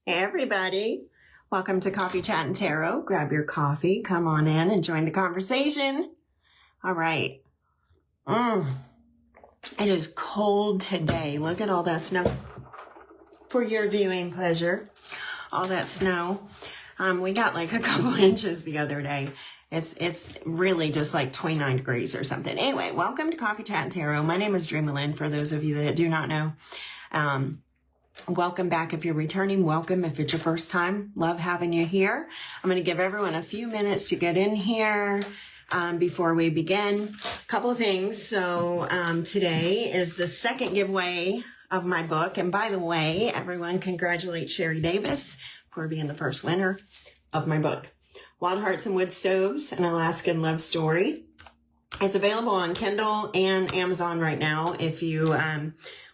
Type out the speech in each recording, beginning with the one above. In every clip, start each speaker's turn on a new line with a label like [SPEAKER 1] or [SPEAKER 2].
[SPEAKER 1] Hey everybody, welcome to Coffee Chat and Tarot. Grab your coffee, come on in and join the conversation. All right. It is cold today. Look at all that snow. For your viewing pleasure, all that snow. We got like a couple inches the other day. It's really just like 29 degrees or something. Anyway, welcome to Coffee Chat and Tarot. My name is DreamaLynn, for those of you that do not know. Welcome back if you're returning. Welcome if it's your first time. Love having you here. I'm going to give everyone a few minutes to get in here before we begin. A couple of things. So today is the second giveaway of my book. And by the way, everyone congratulate Sherry Davis for being the first winner of my book, Wild Hearts and Wood Stoves, an Alaskan Love Story. It's available on Kindle and Amazon right now. If you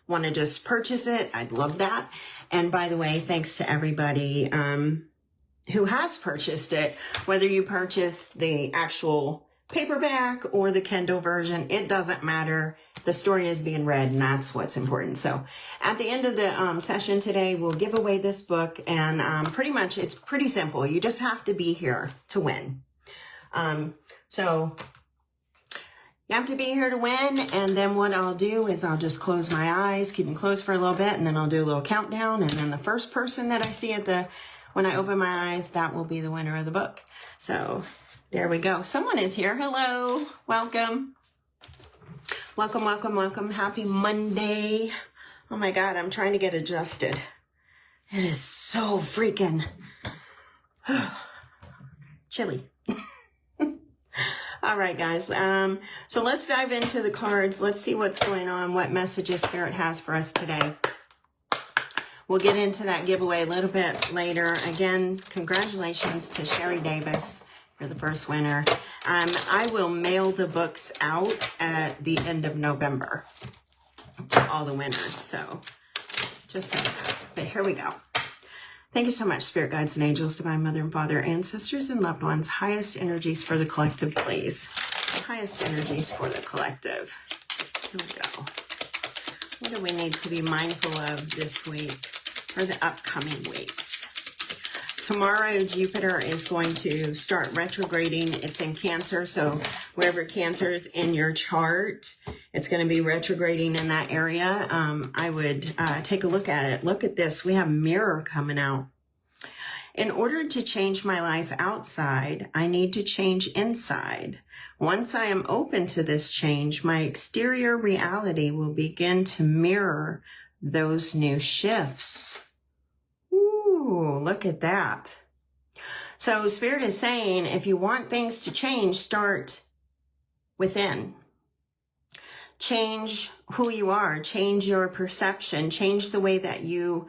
[SPEAKER 1] want to just purchase it, I'd love that. And by the way, thanks to everybody who has purchased it, whether you purchase the actual paperback or the Kindle version, it doesn't matter. The story is being read, and that's what's important. So at the end of the session today, we'll give away this book, and pretty much it's pretty simple. You just have to be here to win. So you have to be here to win, and then what I'll do is I'll just close my eyes, keep them closed for a little bit, and then I'll do a little countdown, and then the first person that I see when I open my eyes, that will be the winner of the book. So there we go. Someone is here. Hello. Welcome. Welcome, welcome, welcome. Happy Monday. Oh my God, I'm trying to get adjusted. It is so freaking chilly. All right, guys. So let's dive into the cards. Let's see what's going on, what messages Spirit has for us today. We'll get into that giveaway a little bit later. Again, congratulations to Sherry Davis. You're the first winner. I will mail the books out at the end of November to all the winners. So just so you know. But here we go. Thank you so much, Spirit Guides and Angels, Divine Mother and Father, ancestors and loved ones. Highest energies for the collective, please. Highest energies for the collective. Here we go. What do we need to be mindful of this week or the upcoming weeks? Tomorrow, Jupiter is going to start retrograding. It's in Cancer, so wherever Cancer is in your chart, it's going to be retrograding in that area. I would take a look at it. Look at this. We have Mirror coming out. In order to change my life outside, I need to change inside. Once I am open to this change, my exterior reality will begin to mirror those new shifts. Ooh, look at that. So Spirit is saying, if you want things to change, start within. Change who you are, change your perception, change the way that you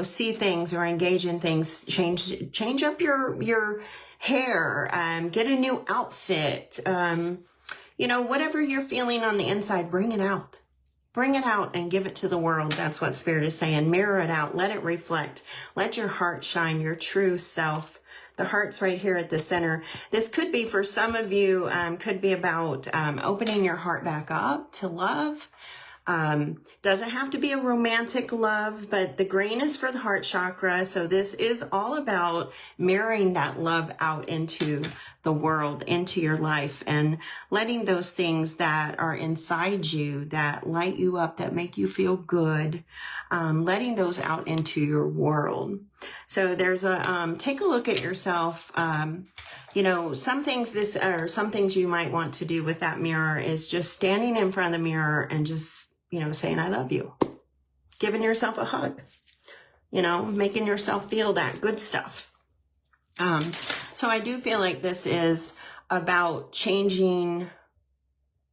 [SPEAKER 1] see things or engage in things, change up your hair, get a new outfit, whatever you're feeling on the inside, bring it out. Bring it out and give it to the world. That's what Spirit is saying. Mirror it out. Let it reflect. Let your heart shine, your true self. The heart's right here at the center. This could be, for some of you, could be about opening your heart back up to love. Doesn't have to be a romantic love, but the green is for the heart chakra. So this is all about mirroring that love out into the world, into your life, and letting those things that are inside you, that light you up, that make you feel good, letting those out into your world. So there's take a look at yourself. Some things you might want to do with that mirror is just standing in front of the mirror and just, saying, I love you, giving yourself a hug, making yourself feel that good stuff. So I do feel like this is about changing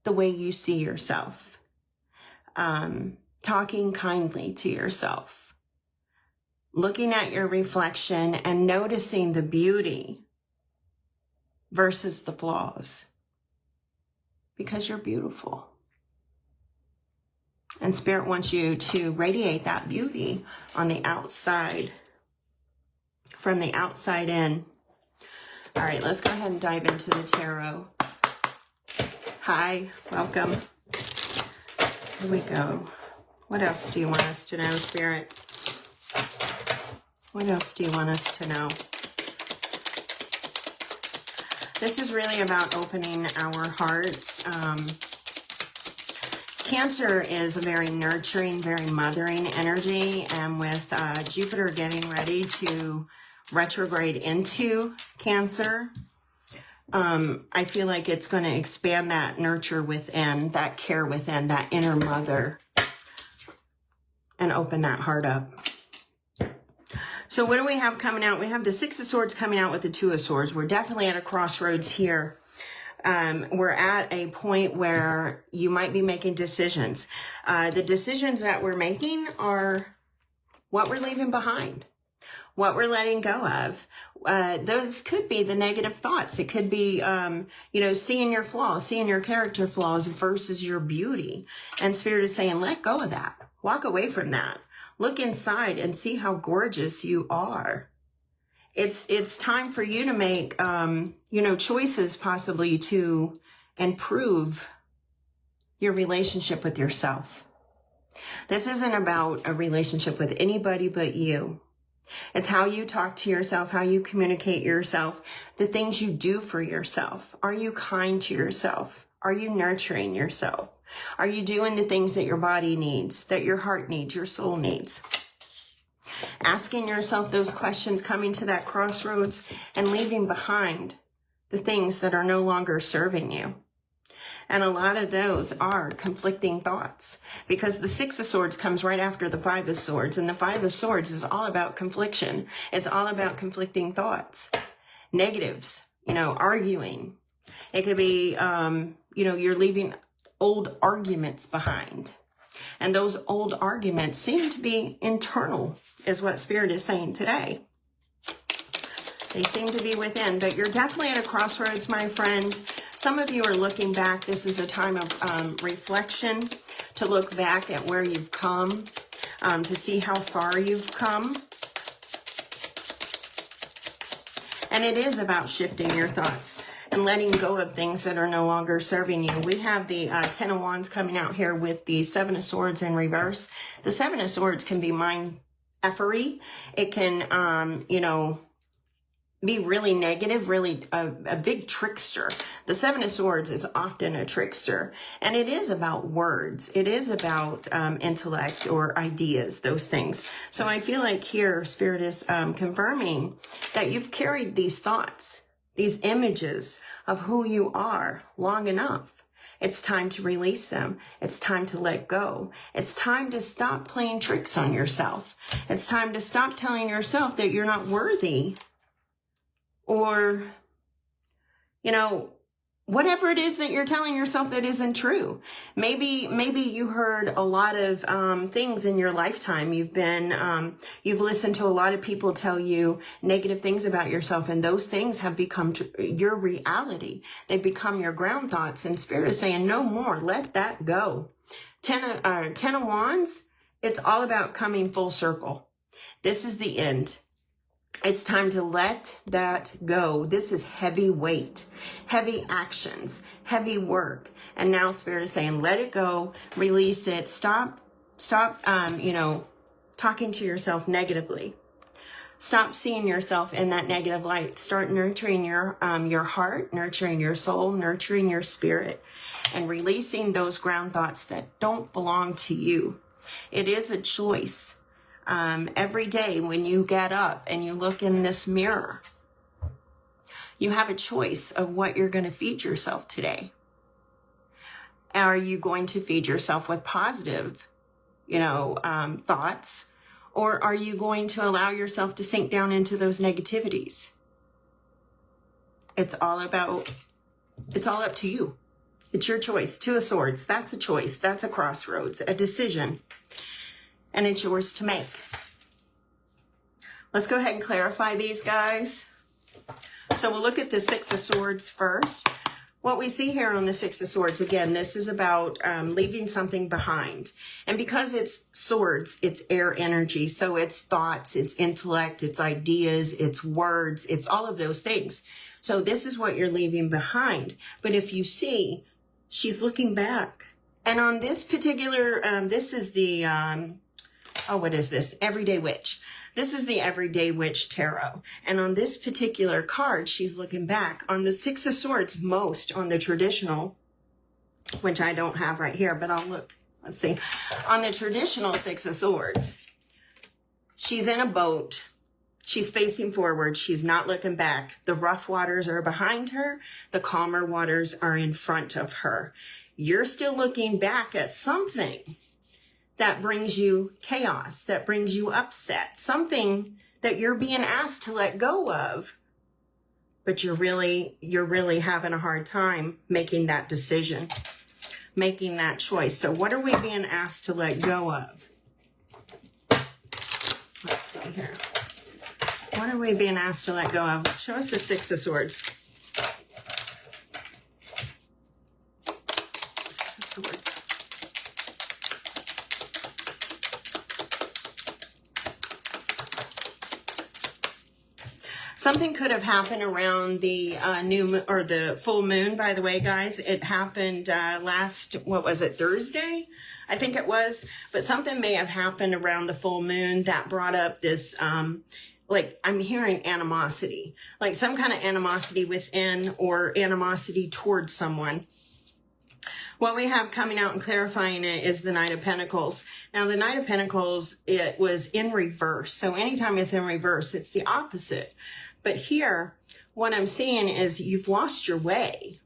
[SPEAKER 1] the way you see yourself, talking kindly to yourself, looking at your reflection and noticing the beauty versus the flaws, because you're beautiful. And Spirit wants you to radiate that beauty on the outside, from the outside in. All right, let's go ahead and dive into the tarot. Hi, welcome. Here we go. What else do you want us to know, Spirit? What else do you want us to know? This is really about opening our hearts. Cancer is a very nurturing, very mothering energy, and with Jupiter getting ready to retrograde into Cancer, I feel like it's going to expand that nurture within, that care within, that inner mother, and open that heart up. So what do we have coming out? We have the Six of Swords coming out with the Two of Swords. We're definitely at a crossroads here. We're at a point where you might be making decisions. The decisions that we're making are what we're leaving behind, what we're letting go of. Those could be the negative thoughts. It could be, you know, seeing your flaws, seeing your character flaws versus your beauty. And Spirit is saying, let go of that. Walk away from that. Look inside and see how gorgeous you are. It's time for you to make, you know, choices possibly to improve your relationship with yourself. This isn't about a relationship with anybody but you. It's how you talk to yourself, how you communicate yourself, the things you do for yourself. Are you kind to yourself? Are you nurturing yourself? Are you doing the things that your body needs, that your heart needs, your soul needs? Asking yourself those questions, coming to that crossroads and leaving behind the things that are no longer serving you. And a lot of those are conflicting thoughts, because the Six of Swords comes right after the Five of Swords. And the Five of Swords is all about confliction. It's all about conflicting thoughts, negatives, you know, arguing. It could be, you know, you're leaving old arguments behind. And those old arguments seem to be internal, is what Spirit is saying today. They seem to be within, but you're definitely at a crossroads, my friend. Some of you are looking back. This is a time of reflection, to look back at where you've come, to see how far you've come. And it is about shifting your thoughts and letting go of things that are no longer serving you. We have the Ten of Wands coming out here with the Seven of Swords in reverse. The Seven of Swords can be mind-effery. It can, you know, be really negative, really a big trickster. The Seven of Swords is often a trickster, and it is about words. It is about intellect or ideas, those things. So I feel like here Spirit is confirming that you've carried these thoughts, these images of who you are long enough. It's time to release them. It's time to let go. It's time to stop playing tricks on yourself. It's time to stop telling yourself that you're not worthy, or, you know, whatever it is that you're telling yourself that isn't true. Maybe you heard a lot of things in your lifetime. You've listened to a lot of people tell you negative things about yourself, and those things have become your reality. They've become your ground thoughts, and Spirit is saying, no more, let that go. Ten of Wands, it's all about coming full circle. This is the end. It's time to let that go. This is heavy weight, heavy actions, heavy work. And now Spirit is saying, let it go, release it. Stop, you know, talking to yourself negatively. Stop seeing yourself in that negative light. Start nurturing your heart, nurturing your soul, nurturing your spirit, and releasing those ground thoughts that don't belong to you. It is a choice. Every day when you get up and you look in this mirror, you have a choice of what you're going to feed yourself today. Are you going to feed yourself with positive, you know, thoughts, or are you going to allow yourself to sink down into those negativities? It's all up to you. It's your choice. Two of Swords, that's a choice. That's a crossroads, a decision. And it's yours to make. Let's go ahead and clarify these, guys. So we'll look at the Six of Swords first. What we see here on the Six of Swords, again, this is about leaving something behind. And because it's swords, it's air energy. So it's thoughts, it's intellect, it's ideas, it's words, it's all of those things. So this is what you're leaving behind. But if you see, she's looking back. And on this particular, this is the... what is this? Everyday Witch. This is the Everyday Witch Tarot. And on this particular card, she's looking back. On the Six of Swords, most on the traditional, which I don't have right here, but I'll look. Let's see. On the traditional Six of Swords, she's in a boat. She's facing forward. She's not looking back. The rough waters are behind her. The calmer waters are in front of her. You're still looking back at something that brings you chaos, that brings you upset, something that you're being asked to let go of, but you're really having a hard time making that decision, making that choice. So what are we being asked to let go of? Let's see here. What are we being asked to let go of? Show us the Six of Swords. Six of Swords. Something could have happened around the the full moon, by the way, guys. It happened last, what was it, Thursday? I think it was. But something may have happened around the full moon that brought up this, like, I'm hearing animosity. Like some kind of animosity within or animosity towards someone. What we have coming out and clarifying it is the Knight of Pentacles. Now, the Knight of Pentacles, it was in reverse. So anytime it's in reverse, it's the opposite. But here, what I'm seeing is you've lost your way.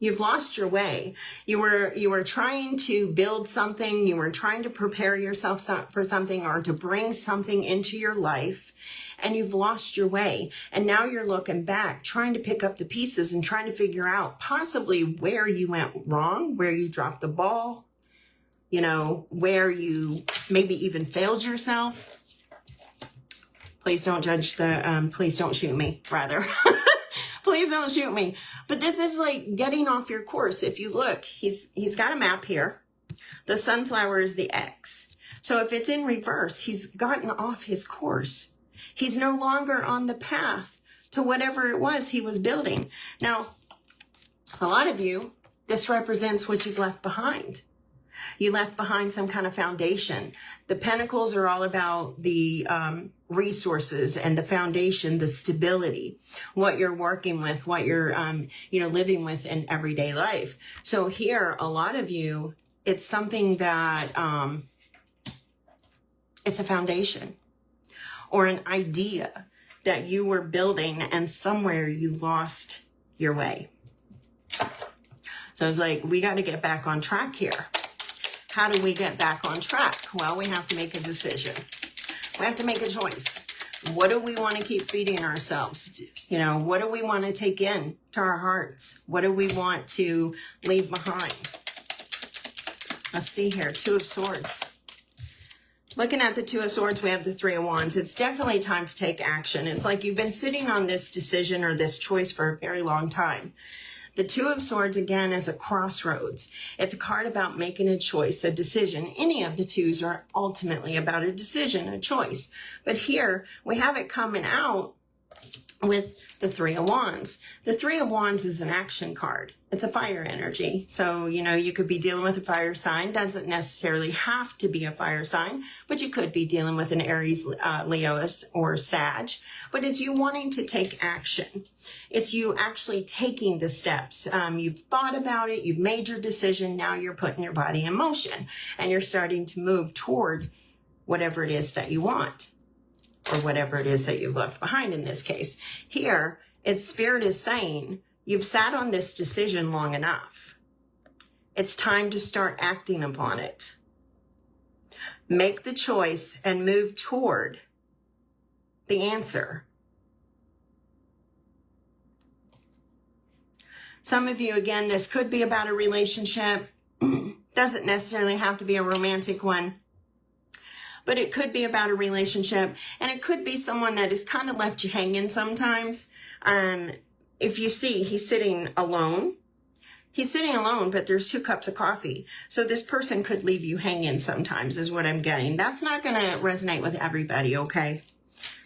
[SPEAKER 1] You've lost your way. You were trying to build something. You were trying to prepare yourself for something or to bring something into your life, and you've lost your way. And now you're looking back, trying to pick up the pieces and trying to figure out possibly where you went wrong, where you dropped the ball, you know, where you maybe even failed yourself. Please don't judge the, please don't shoot me, rather. Please don't shoot me. But this is like getting off your course. If you look, he's got a map here. The sunflower is the X. So if it's in reverse, he's gotten off his course. He's no longer on the path to whatever it was he was building. Now, a lot of you, this represents what you've left behind. You left behind some kind of foundation. The pentacles are all about the resources and the foundation, the stability, what you're working with, what you're, living with in everyday life. So here, a lot of you, it's something that, it's a foundation or an idea that you were building and somewhere you lost your way. So it's like, we got to get back on track here. How do we get back on track? Well, we have to make a decision. We have to make a choice. What do we want to keep feeding ourselves? You know, what do we want to take in to our hearts? What do we want to leave behind? Let's see here, Two of Swords. Looking at the Two of Swords, we have the Three of Wands. It's definitely time to take action. It's like you've been sitting on this decision or this choice for a very long time. The Two of Swords, again, is a crossroads. It's a card about making a choice, a decision. Any of the twos are ultimately about a decision, a choice. But here, we have it coming out with the Three of Wands. The Three of Wands is an action card. It's a fire energy. So, you know, you could be dealing with a fire sign. Doesn't necessarily have to be a fire sign, but you could be dealing with an Aries, Leo, or Sag. But it's you wanting to take action. It's you actually taking the steps. You've thought about it. You've made your decision. Now you're putting your body in motion and you're starting to move toward whatever it is that you want, or whatever it is that you've left behind in this case. Here, it's Spirit is saying, you've sat on this decision long enough. It's time to start acting upon it. Make the choice and move toward the answer. Some of you, again, this could be about a relationship. Doesn't necessarily have to be a romantic one. But it could be about a relationship, and it could be someone that has kind of left you hanging sometimes. If you see, he's sitting alone. He's sitting alone, but there's 2 cups of coffee. So this person could leave you hanging sometimes, is what I'm getting. That's not going to resonate with everybody, okay?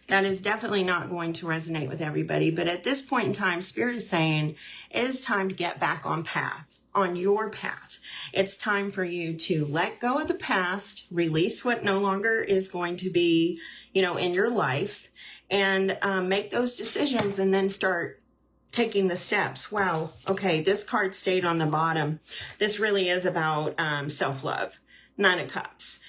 [SPEAKER 1] That is definitely not going to resonate with everybody. But at this point in time, Spirit is saying it is time to get back on path, on your path. It's time for you to let go of the past, release what no longer is going to be, in your life, and make those decisions, and then start taking the steps. Wow. Okay. This card stayed on the bottom. This really is about self-love. Nine of Cups.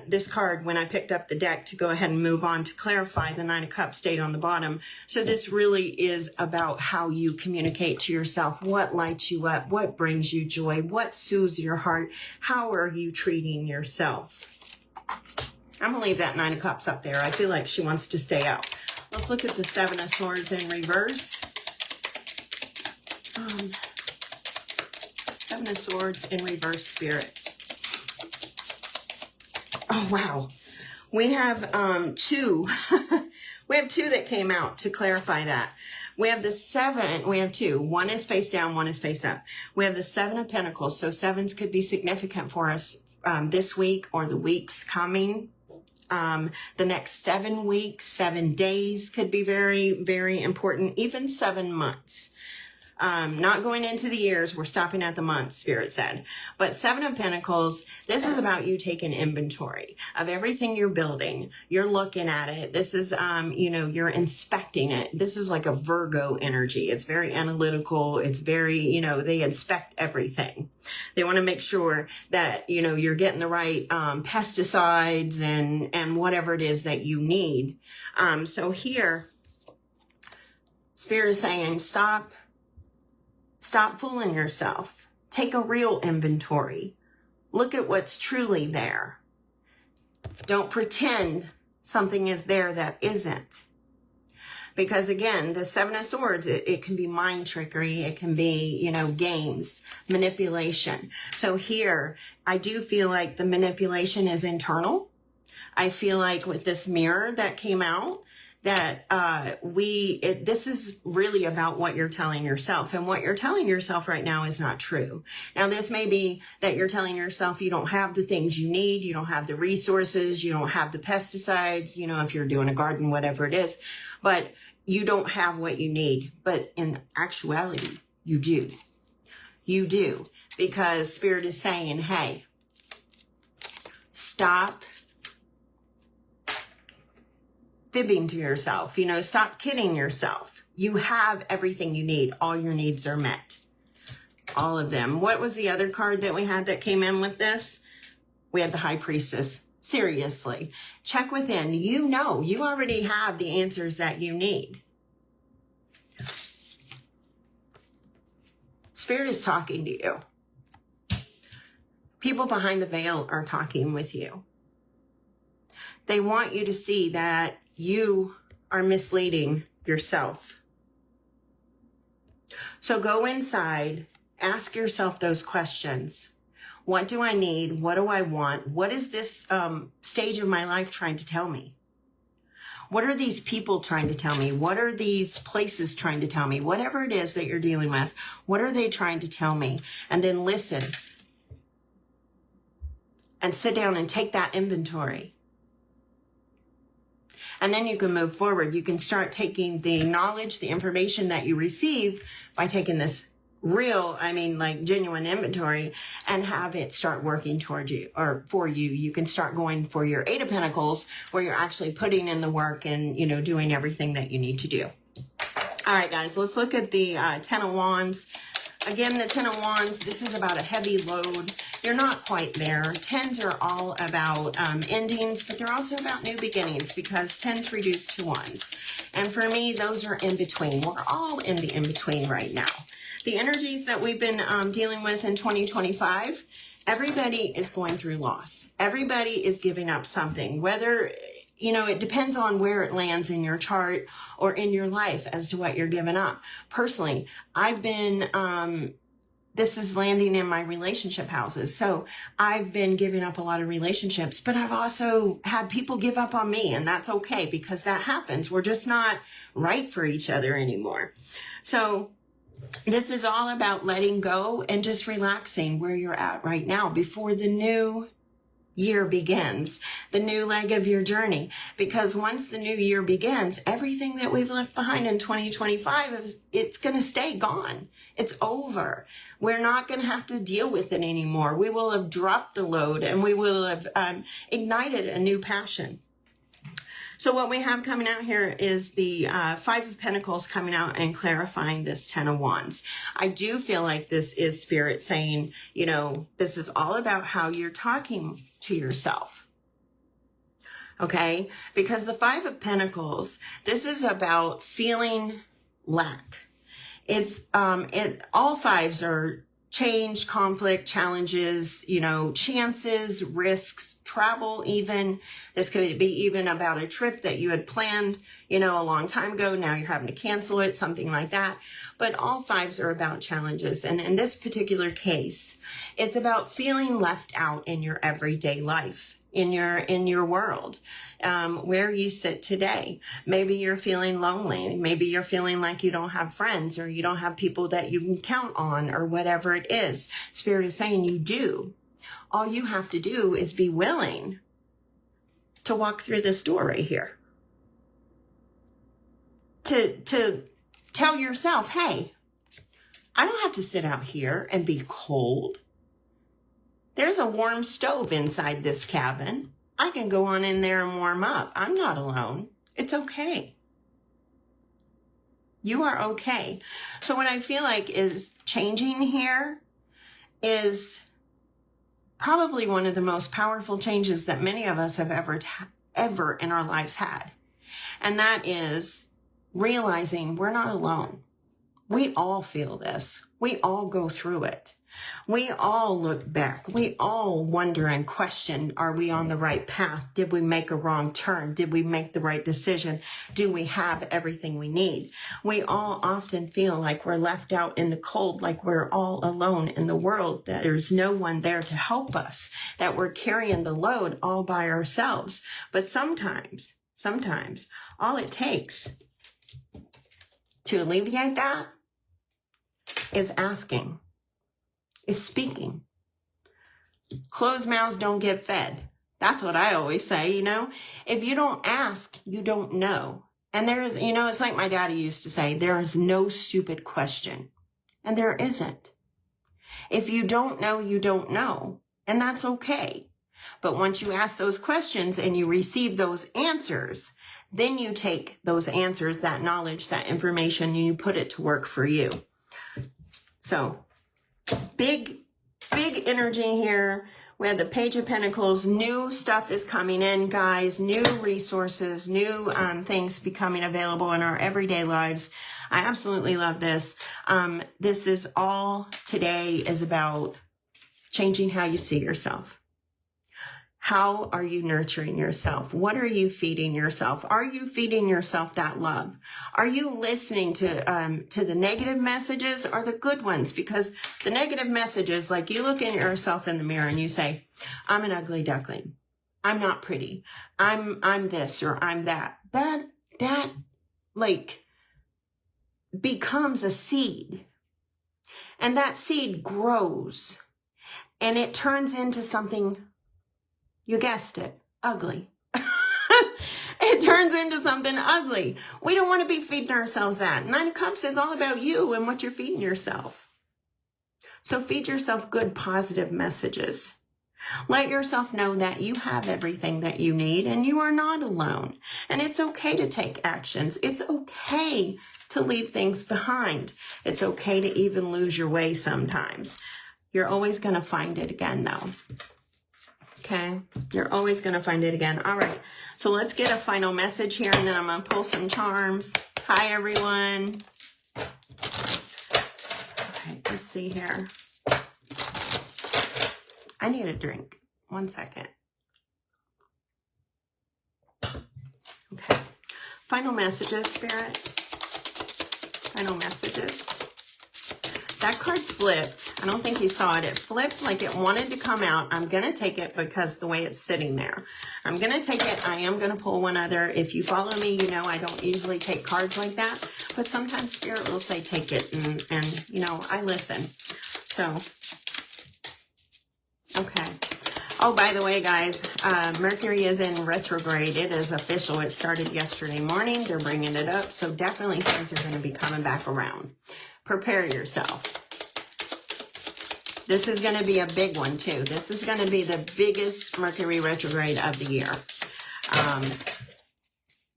[SPEAKER 1] This card, when I picked up the deck to go ahead and move on to clarify, the Nine of Cups stayed on the bottom. So this really is about how you communicate to yourself, what lights you up, what brings you joy, what soothes your heart, how are you treating yourself. I'm going to leave that Nine of Cups up there. I feel like she wants to stay out. Let's look at the Seven of Swords in reverse. Seven of Swords in reverse, Spirit. Oh, wow. We have two. We have two that came out to clarify that. We have the seven. We have two. One is face down, one is face up. We have the Seven of Pentacles. So sevens could be significant for us this week or the weeks coming. The next 7 weeks, 7 days could be very, very important. Even 7 months. Not going into the years, we're stopping at the months, Spirit said. But Seven of Pentacles, this is about you taking inventory of everything you're building. You're looking at it. This is, you're inspecting it. This is like a Virgo energy. It's very analytical. It's very, they inspect everything. They want to make sure that, you're getting the right pesticides and whatever it is that you need. So here, Spirit is saying, stop fooling yourself. Take a real inventory. Look at what's truly there. Don't pretend something is there that isn't. Because again, the Seven of Swords, it can be mind trickery. It can be, games, manipulation. So here, I do feel like the manipulation is internal. I feel like with this mirror that came out, that this is really about what you're telling yourself, and what you're telling yourself right now is not true. Now, this may be that you're telling yourself you don't have the things you need, you don't have the resources, you don't have the pesticides, if you're doing a garden, whatever it is, but you don't have what you need. But in actuality, you do. You do, because Spirit is saying, hey, stop fibbing to yourself, stop kidding yourself. You have everything you need. All your needs are met. All of them. What was the other card that we had that came in with this? We had the High Priestess. Seriously. Check within. You already have the answers that you need. Spirit is talking to you. People behind the veil are talking with you. They want you to see that you are misleading yourself. So go inside, ask yourself those questions. What do I need? What do I want? What is this stage of my life trying to tell me? What are these people trying to tell me? What are these places trying to tell me? Whatever it is that you're dealing with, what are they trying to tell me? And then listen and sit down and take that inventory. And then you can move forward. You can start taking the knowledge, the information that you receive by taking this real, genuine inventory, and have it start working toward you or for you. You can start going for your Eight of Pentacles, where you're actually putting in the work and, doing everything that you need to do. All right, guys, let's look at the Ten of Wands. Again, the Ten of Wands, this is about a heavy load. You're not quite there. Tens are all about endings, but they're also about new beginnings, because tens reduce to ones. And for me, those are in between. We're all in the in-between right now. The energies that we've been dealing with in 2025, everybody is going through loss. Everybody is giving up something, whether, it depends on where it lands in your chart or in your life as to what you're giving up. Personally, I've been, this is landing in my relationship houses. So I've been giving up a lot of relationships, but I've also had people give up on me, and that's okay, because that happens. We're just not right for each other anymore. So this is all about letting go and just relaxing where you're at right now before the new year begins, the new leg of your journey. Because once the new year begins, everything that we've left behind in 2025, it's going to stay gone. It's over. We're not going to have to deal with it anymore. We will have dropped the load, and we will have ignited a new passion. So what we have coming out here is the Five of Pentacles coming out and clarifying this Ten of Wands. I do feel like this is Spirit saying, you know, this is all about how you're talking to yourself. Okay? Because the Five of Pentacles, this is about feeling lack. It's all fives are change, conflict, challenges, you know, chances, risks, travel even. This could be even about a trip that you had planned, you know, a long time ago. Now you're having to cancel it, something like that. But all fives are about challenges. And in this particular case, it's about feeling left out in your everyday life, in your world, where you sit today. Maybe you're feeling lonely. Maybe you're feeling like you don't have friends, or you don't have people that you can count on, or whatever it is. Spirit is saying you do. All you have to do is be willing to walk through this door right here. To tell yourself, hey, I don't have to sit out here and be cold. There's a warm stove inside this cabin. I can go on in there and warm up. I'm not alone. It's okay. You are okay. So what I feel like is changing here is probably one of the most powerful changes that many of us have ever in our lives had. And that is realizing we're not alone. We all feel this. We all go through it. We all look back. We all wonder and question, are we on the right path? Did we make a wrong turn? Did we make the right decision? Do we have everything we need? We all often feel like we're left out in the cold, like we're all alone in the world, that there's no one there to help us, that we're carrying the load all by ourselves. But sometimes, all it takes to alleviate that is asking. Is speaking. Closed mouths don't get fed. That's what I always say, you know. If you don't ask, you don't know. And there's, you know, it's like my daddy used to say, there is no stupid question. And there isn't. If you don't know, you don't know. And that's okay. But once you ask those questions and you receive those answers, then you take those answers, that knowledge, that information, and you put it to work for you. So, big energy here. We have the Page of Pentacles. New stuff is coming in, guys. New resources, new things becoming available in our everyday lives. I absolutely love this. This is all today is about changing how you see yourself. How are you nurturing yourself? What are you feeding yourself? Are you feeding yourself that love? Are you listening to the negative messages or the good ones? Because the negative messages, like you look at yourself in the mirror and you say, I'm an ugly duckling. I'm not pretty. I'm this or I'm that. That like becomes a seed. And that seed grows and it turns into something. You guessed it, ugly. It turns into something ugly. We don't want to be feeding ourselves that. Nine of Cups is all about you and what you're feeding yourself. So feed yourself good, positive messages. Let yourself know that you have everything that you need and you are not alone. And it's okay to take actions. It's okay to leave things behind. It's okay to even lose your way sometimes. You're always going to find it again, though. Okay, you're always going to find it again. All right, so let's get a final message here, and then I'm going to pull some charms. Hi, everyone. Okay, let's see here. I need a drink. 1 second. Okay, final messages, Spirit. Final messages. That card flipped. I don't think you saw it. It flipped like it wanted to come out. I'm going to take it because the way it's sitting there. I'm going to take it. I am going to pull one other. If you follow me, you know I don't usually take cards like that. But sometimes Spirit will say take it. And you know, I listen. So, okay. Oh, by the way, guys, Mercury is in retrograde. It is official. It started yesterday morning. They're bringing it up. So definitely things are going to be coming back around. Prepare yourself. This is going to be a big one, too. This is going to be the biggest Mercury retrograde of the year.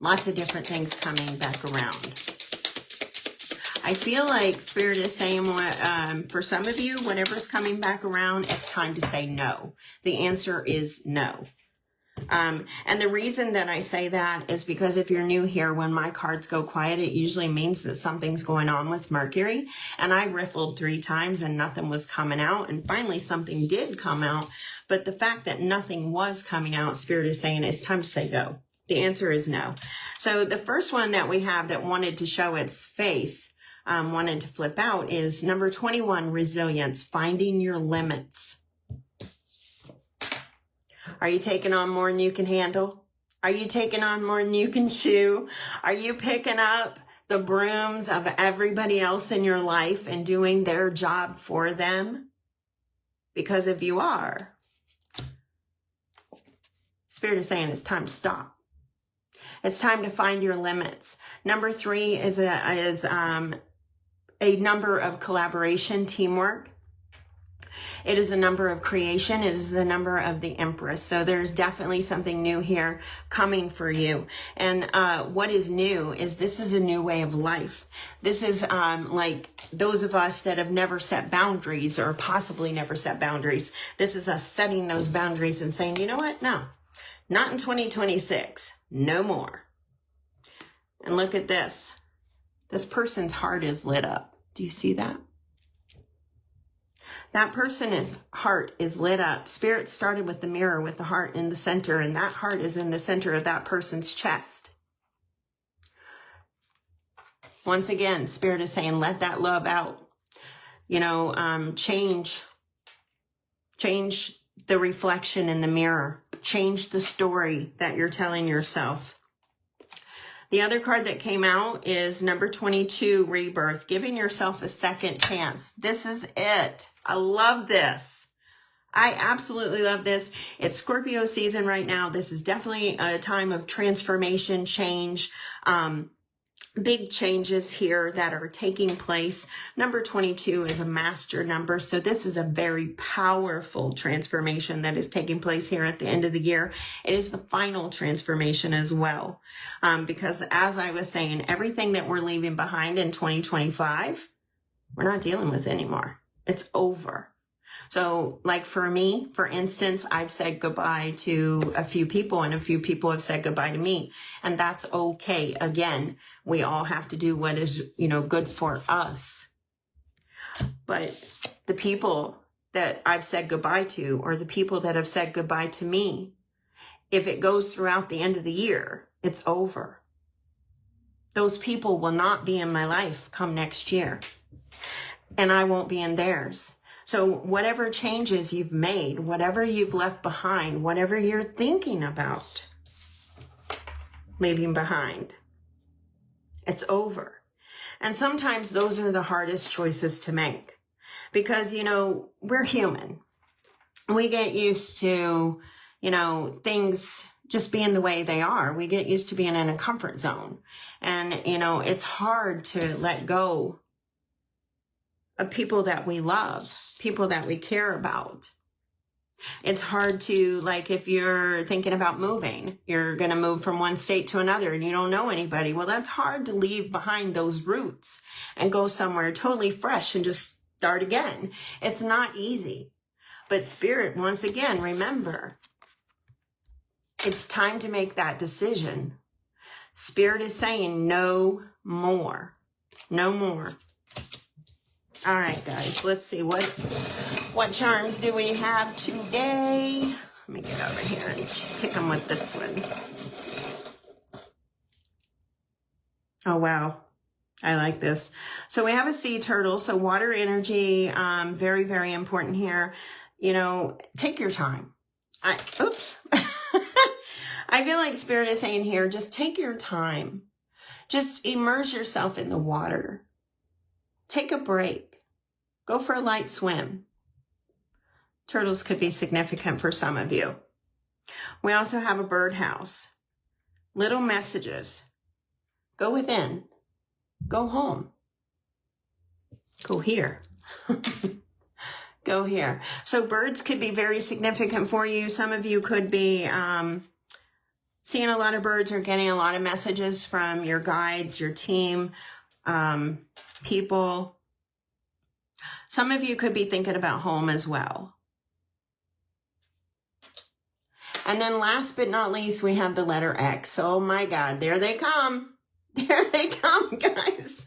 [SPEAKER 1] Lots of different things coming back around. I feel like Spirit is saying, for some of you, whatever's coming back around, it's time to say no. The answer is no. And the reason that I say that is because if you're new here, when my cards go quiet, it usually means that something's going on with Mercury. And I riffled 3 times and nothing was coming out. And finally, something did come out. But the fact that nothing was coming out, Spirit is saying it's time to say go. The answer is no. So the first one that we have that wanted to show its face, wanted to flip out, is number 21, resilience, finding your limits. Are you taking on more than you can handle? Are you taking on more than you can chew? Are you picking up the brooms of everybody else in your life and doing their job for them? Because if you are, Spirit is saying it's time to stop. It's time to find your limits. Number 3 is a number of collaboration, teamwork. It is a number of creation. It is the number of the Empress. So there's definitely something new here coming for you. And what is new is this is a new way of life. This is like those of us that have never set boundaries or possibly never set boundaries. This is us setting those boundaries and saying, you know what? No, not in 2026. No more. And look at this. This person's heart is lit up. Do you see that? That person's heart is lit up. Spirit started with the mirror with the heart in the center, and that heart is in the center of that person's chest. Once again, Spirit is saying, let that love out. You know, change the reflection in the mirror. Change the story that you're telling yourself. The other card that came out is number 22, rebirth, giving yourself a second chance. This is it. I love this. I absolutely love this. It's Scorpio season right now. This is definitely a time of transformation, change, big changes here that are taking place. Number 22 is a master number. So this is a very powerful transformation that is taking place here at the end of the year. It is the final transformation as well. Because as I was saying, everything that we're leaving behind in 2025, we're not dealing with anymore. It's over. So like for me, for instance, I've said goodbye to a few people and a few people have said goodbye to me. And that's okay. Again, we all have to do what is, good for us. But the people that I've said goodbye to, or the people that have said goodbye to me, if it goes throughout the end of the year, it's over. Those people will not be in my life come next year. And I won't be in theirs. So whatever changes you've made, whatever you've left behind, whatever you're thinking about leaving behind, it's over. And sometimes those are the hardest choices to make because, we're human. We get used to, things just being the way they are. We get used to being in a comfort zone. And, it's hard to let go of people that we love, people that we care about. It's hard to, like, if you're thinking about moving, you're going to move from one state to another and you don't know anybody. Well, that's hard to leave behind those roots and go somewhere totally fresh and just start again. It's not easy. But Spirit, once again, remember, it's time to make that decision. Spirit is saying no more. No more. All right, guys, let's see what charms do we have today. Let me get over here and pick them with this one. Oh, wow. I like this. So we have a sea turtle. So water energy, very, very important here. Take your time. Oops. I feel like Spirit is saying here, just take your time. Just immerse yourself in the water. Take a break. Go for a light swim. Turtles could be significant for some of you. We also have a birdhouse. Little messages. Go within. Go home. Go here. Go here. So birds could be very significant for you. Some of you could be seeing a lot of birds or getting a lot of messages from your guides, your team, people. Some of you could be thinking about home as well. And then last but not least, we have the letter X. Oh my God, there they come. There they come, guys.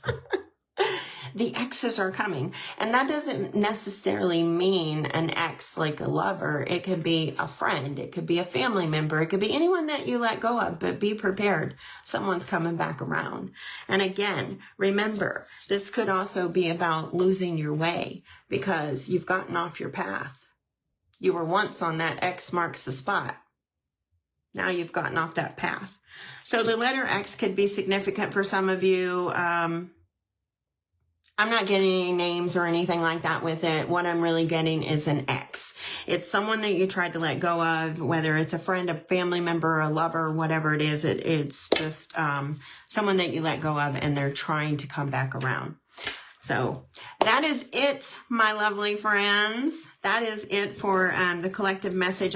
[SPEAKER 1] The X's are coming. And that doesn't necessarily mean an ex like a lover. It could be a friend. It could be a family member. It could be anyone that you let go of, but be prepared. Someone's coming back around. And again, remember, this could also be about losing your way because you've gotten off your path. You were once on that X marks the spot. Now you've gotten off that path. So the letter X could be significant for some of you. I'm not getting any names or anything like that with it. What I'm really getting is an ex. It's someone that you tried to let go of, whether it's a friend, a family member, a lover, whatever it is. It's just someone that you let go of and they're trying to come back around. So that is it, my lovely friends. That is it for the collective message.